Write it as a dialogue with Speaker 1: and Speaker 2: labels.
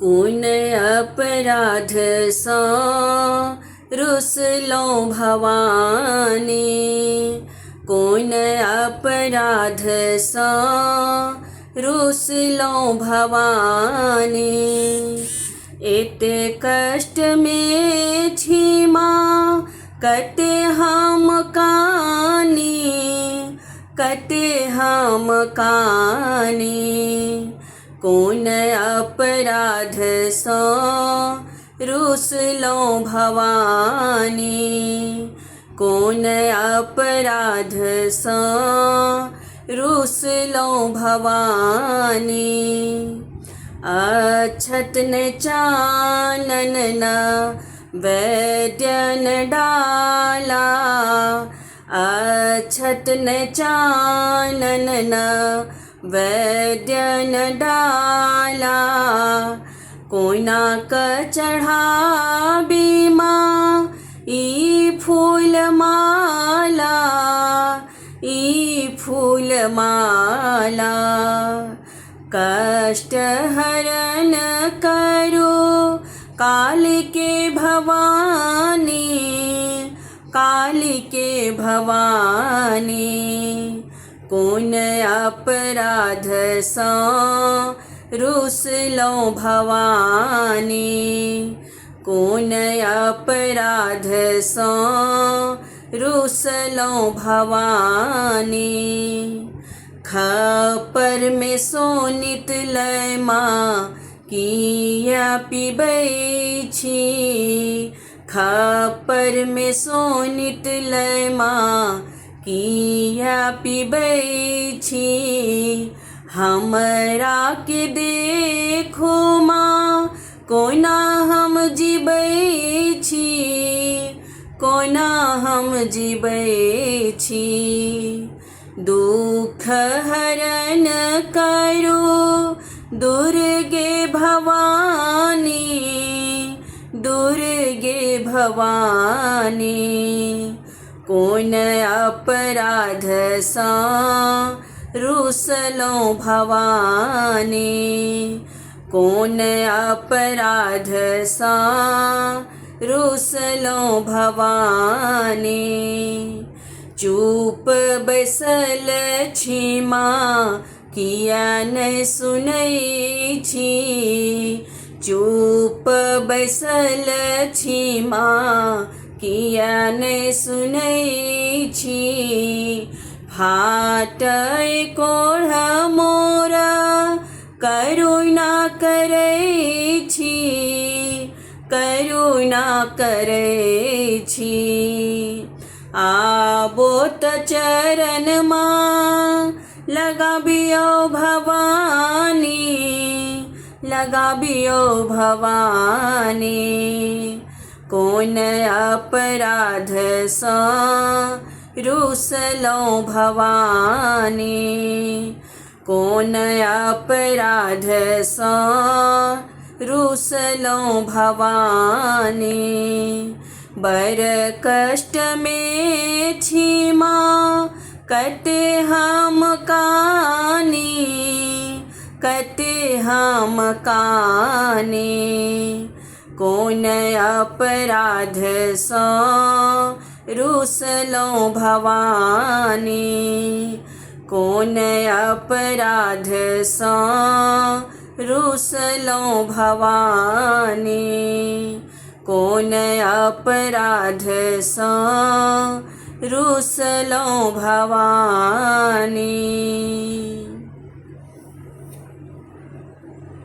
Speaker 1: कोन अपराध सँ रुसलहुँ भवानी। कोन अपराध सँ रुसलहुँ भवानी। एते कष्ट में छी माँ कते हम कानी। कते हम कानी। कोन अपराध सँ रुसलहुँ भवानी। कोन अपराध सँ रुसलहुँ भवानी। अक्षत न चानन न वैद्य न डाला। अक्षत न चानन न वैद्य न डाला। कोना क चढ़ाबी माँ ई फूल माला। ई फूल माला। कष्ट हरण करो काल के भवानी। काल के भवानी। कोन अपराध सँ रुसलहुँ भवानी। कोन अपराध सँ रुसलहुँ भवानी। खप्पर में सोनित लय माँ किया पीबै छी। खप्पर में सोनित लय माँ किया पीबै छी। हमरा के देखो माँ कोना हम जीबै छी। कोना हम जीबै छी। दुख हरण करो दुर्गे भवानी। दुर्गे भवानी। कोन अपराध सँ रुसलहुँ भवानी। कोन अपराध सँ रुसलहुँ भवानी। चुप बैसल छी माँ किया नहि सुनै छी। चुप बैसल छी माँ किया नहि सुनै छी। फाटय कोढ़ मोर करुणा करै छी। करुणा करै छी। आबो त चरण माँ लगाबियो भवानी। लगाबियो भवानी। कोन अपराध सँ रुसलहुँ भवानी। कोन अपराध सँ रुसलहुँ भवानी। बड़ कष्ट में छी माँ कते हम कानी। कते हम कानी। कोन अपराध सँ रुसलहुँ भवानी। कोन अपराध सँ रुसलहुँ भवानी। कोन अपराध सँ रुसलहुँ भवानी।